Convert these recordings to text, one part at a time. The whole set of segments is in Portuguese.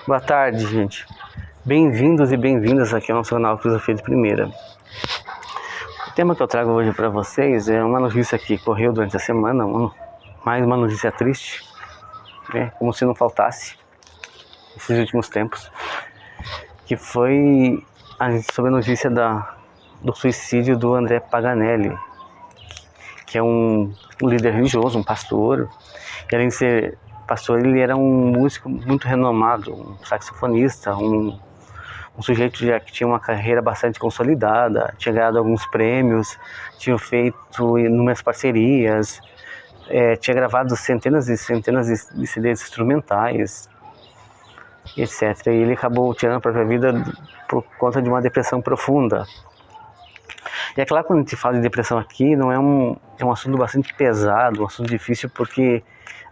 Boa tarde, gente. Bem-vindos e bem-vindas aqui ao nosso canal Filosofia de Primeira. O tema que eu trago hoje para vocês é uma notícia que correu durante a semana, mais uma notícia triste, né? Como se não faltasse esses últimos tempos, que foi sobre a notícia do suicídio do André Paganelli, que é um líder religioso, um pastor. E além de ser pastor, ele era um músico muito renomado, um saxofonista, um sujeito que tinha uma carreira bastante consolidada, tinha ganhado alguns prêmios, tinha feito inúmeras parcerias, tinha gravado centenas e centenas de CDs instrumentais, etc. E ele acabou tirando a própria vida por conta de uma depressão profunda. E é claro, quando a gente fala de depressão aqui, não é um assunto bastante pesado, um assunto difícil, porque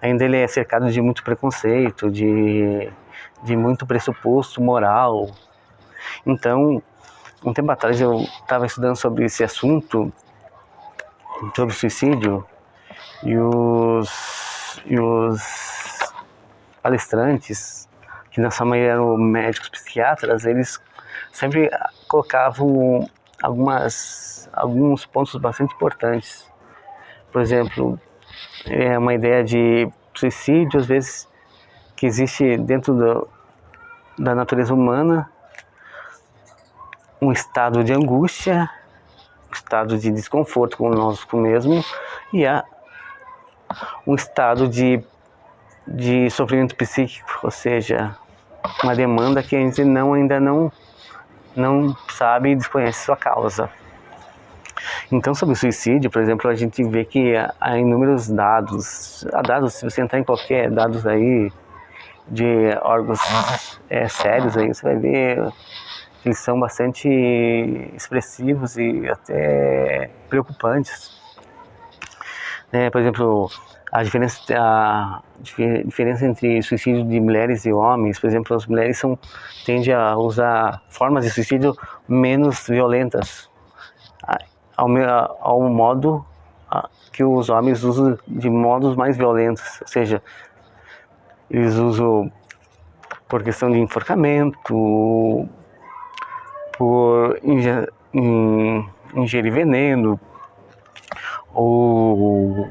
ainda ele é cercado de muito preconceito, de muito pressuposto moral. Então, um tempo atrás eu estava estudando sobre esse assunto, sobre suicídio, e os palestrantes, que na sua maioria eram médicos psiquiatras, eles sempre colocavam alguns pontos bastante importantes. Por exemplo, uma ideia de suicídio, às vezes, que existe dentro da natureza humana, um estado de angústia, um estado de desconforto conosco mesmo, e há um estado de sofrimento psíquico, ou seja, uma demanda que a gente ainda não sabe e desconhece sua causa. Então, sobre o suicídio, por exemplo, a gente vê que há inúmeros dados, se você entrar em qualquer dados aí de órgãos sérios aí, você vai ver que eles são bastante expressivos e até preocupantes. Por exemplo, a diferença entre suicídio de mulheres e homens, por exemplo, as mulheres tendem a usar formas de suicídio menos violentas, ao modo que os homens usam de modos mais violentos, ou seja, eles usam por questão de enforcamento, por ingerir veneno, ou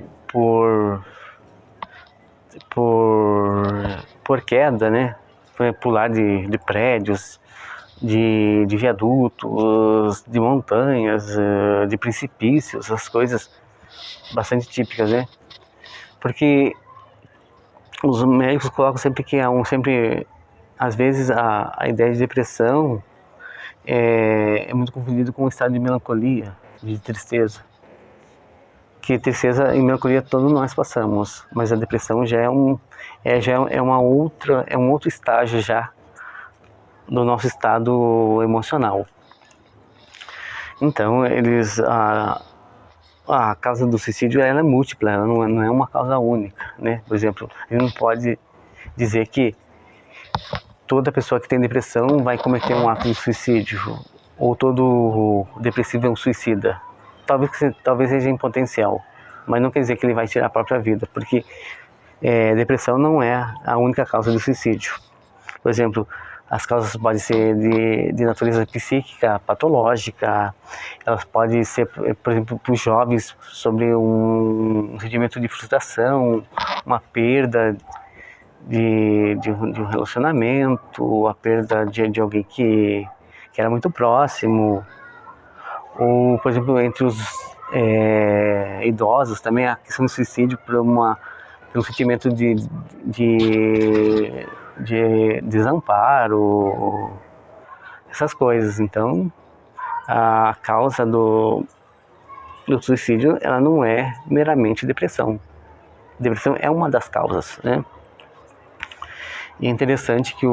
por queda, né? Pular de prédios, de viadutos, de montanhas, de precipícios, essas coisas bastante típicas, né? Porque os médicos colocam sempre que às vezes a ideia de depressão é muito confundido com um estado de melancolia, de tristeza. Que tristeza e melancolia todos nós passamos, mas a depressão já é um outro estágio já do nosso estado emocional. Então, a causa do suicídio ela é múltipla, ela não é uma causa única, né? Por exemplo, a gente não pode dizer que toda pessoa que tem depressão vai cometer um ato de suicídio, ou todo depressivo é um suicida. Talvez seja em potencial, mas não quer dizer que ele vai tirar a própria vida, porque depressão não é a única causa do suicídio. Por exemplo, as causas podem ser de natureza psíquica, patológica, elas podem ser, por exemplo, para os jovens, sobre um sentimento de frustração, uma perda de um relacionamento, a perda de alguém que era muito próximo, ou, por exemplo, entre os idosos também a questão do suicídio por um sentimento de desamparo, essas coisas. Então, a causa do suicídio ela não é meramente depressão. Depressão é uma das causas, né? E é interessante que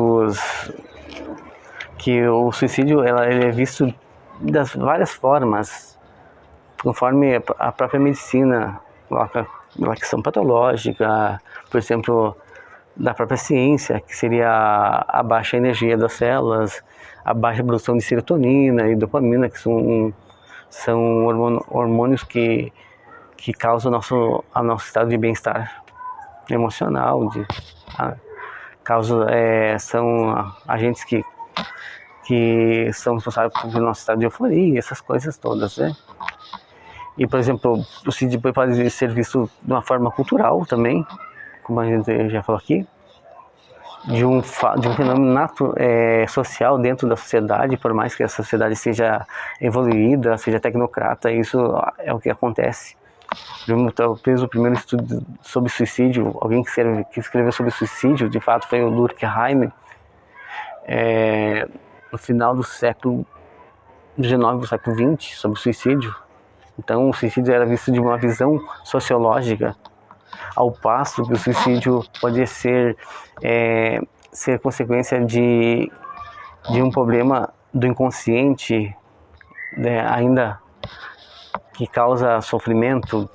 o suicídio ele é visto das várias formas, conforme a própria medicina coloca uma questão patológica, por exemplo, da própria ciência, que seria a baixa energia das células, a baixa produção de serotonina e dopamina, que são hormônios que causam o nosso estado de bem-estar emocional, são agentes que são responsáveis pelo nosso estado de euforia, essas coisas todas, né? E, por exemplo, o suicídio pode ser visto de uma forma cultural também, como a gente já falou aqui, de um fenômeno social dentro da sociedade, por mais que a sociedade seja evoluída, seja tecnocrata, isso é o que acontece. Talvez o primeiro estudo sobre suicídio, alguém que escreveu sobre suicídio, de fato, foi o Durkheim, no final do século XIX, do século XX, sobre suicídio. Então, o suicídio era visto de uma visão sociológica, ao passo que o suicídio podia ser consequência de um problema do inconsciente, né, ainda que causa sofrimento,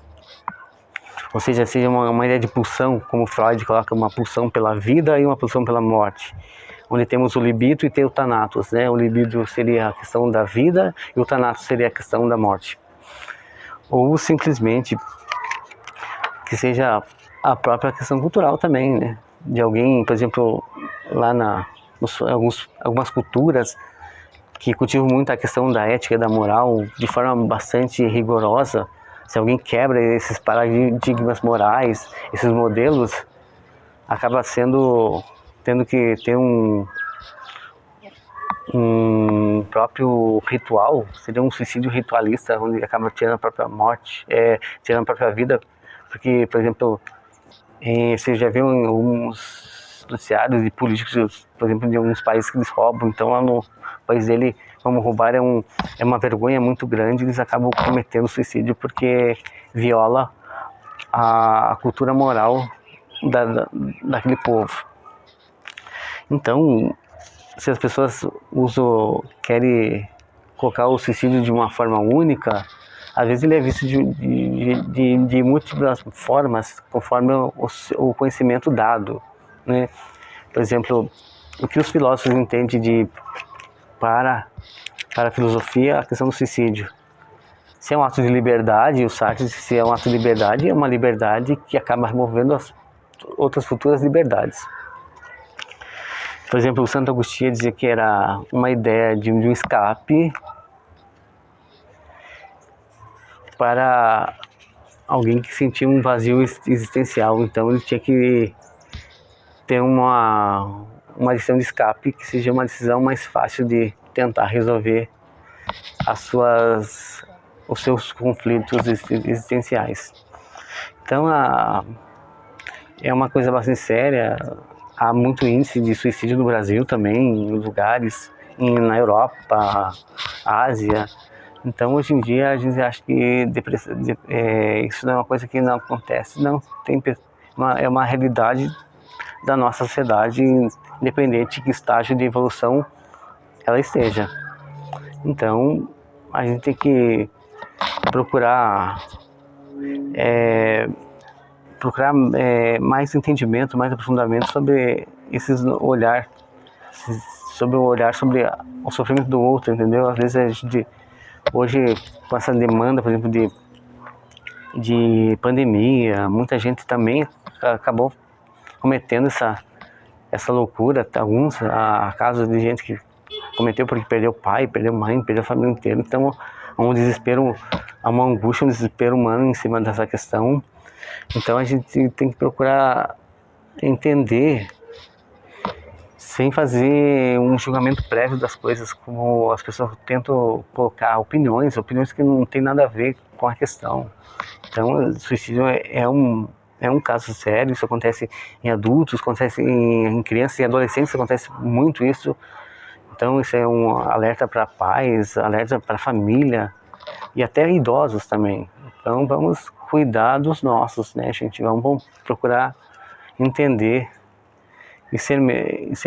ou seja uma ideia de pulsão, como Freud coloca uma pulsão pela vida e uma pulsão pela morte, onde temos o libido e tem o thanatos, né? O libido seria a questão da vida e o thanatos seria a questão da morte. Ou simplesmente que seja a própria questão cultural também, né? De alguém, por exemplo, lá algumas culturas que cultivam muito a questão da ética e da moral de forma bastante rigorosa. Se alguém quebra esses paradigmas morais, esses modelos, acaba tendo que ter um próprio ritual, seria um suicídio ritualista, onde acaba tirando a própria morte, tirando a própria vida, porque, por exemplo, você já viu em alguns noticiários de políticos, por exemplo, de alguns países que eles roubam, então lá no país dele, como roubar é uma vergonha muito grande, eles acabam cometendo suicídio porque viola a cultura moral daquele povo. Então, se as pessoas querem colocar o suicídio de uma forma única, às vezes ele é visto de múltiplas formas, conforme o conhecimento dado, né? Por exemplo, o que os filósofos entendem para a filosofia, a questão do suicídio. Se é um ato de liberdade, o Sartre diz que se é um ato de liberdade, é uma liberdade que acaba removendo as outras futuras liberdades. Por exemplo, o Santo Agostinho dizia que era uma ideia de um escape para alguém que sentia um vazio existencial. Então ele tinha que ter uma decisão de escape que seja uma decisão mais fácil de tentar resolver os seus conflitos existenciais. Então é uma coisa bastante séria. Há muito índice de suicídio no Brasil também, em lugares, na Europa, Ásia. Então, hoje em dia, a gente acha que isso não é uma coisa que não acontece. Não, é uma realidade da nossa sociedade, independente de que estágio de evolução ela esteja. Então, a gente tem que procurar mais entendimento, mais aprofundamento sobre sobre o olhar sobre o sofrimento do outro, entendeu? Às vezes a gente, hoje, com essa demanda, por exemplo, de pandemia, muita gente também acabou cometendo essa loucura. Alguns casos de gente que cometeu porque perdeu pai, perdeu mãe, perdeu a família inteira. Então, há um desespero, há uma angústia, um desespero humano em cima dessa questão. Então a gente tem que procurar entender, sem fazer um julgamento prévio das coisas, como as pessoas tentam colocar opiniões que não tem nada a ver com a questão. Então, o suicídio é um caso sério. Isso acontece em adultos, acontece em crianças e adolescentes, acontece muito isso. Então, isso é um alerta para pais, alerta para família e até idosos também. Então, vamos cuidar dos nossos, né, gente? Vamos procurar entender e ser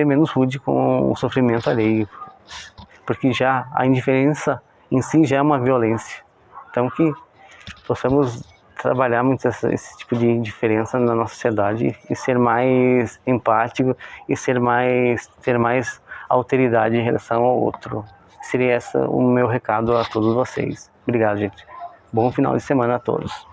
menos rude com o sofrimento alheio, porque já a indiferença em si já é uma violência. Então, que possamos trabalhar muito esse tipo de indiferença na nossa sociedade e ser mais empático e ter mais alteridade em relação ao outro. Seria esse o meu recado a todos vocês. Obrigado, gente. Bom final de semana a todos.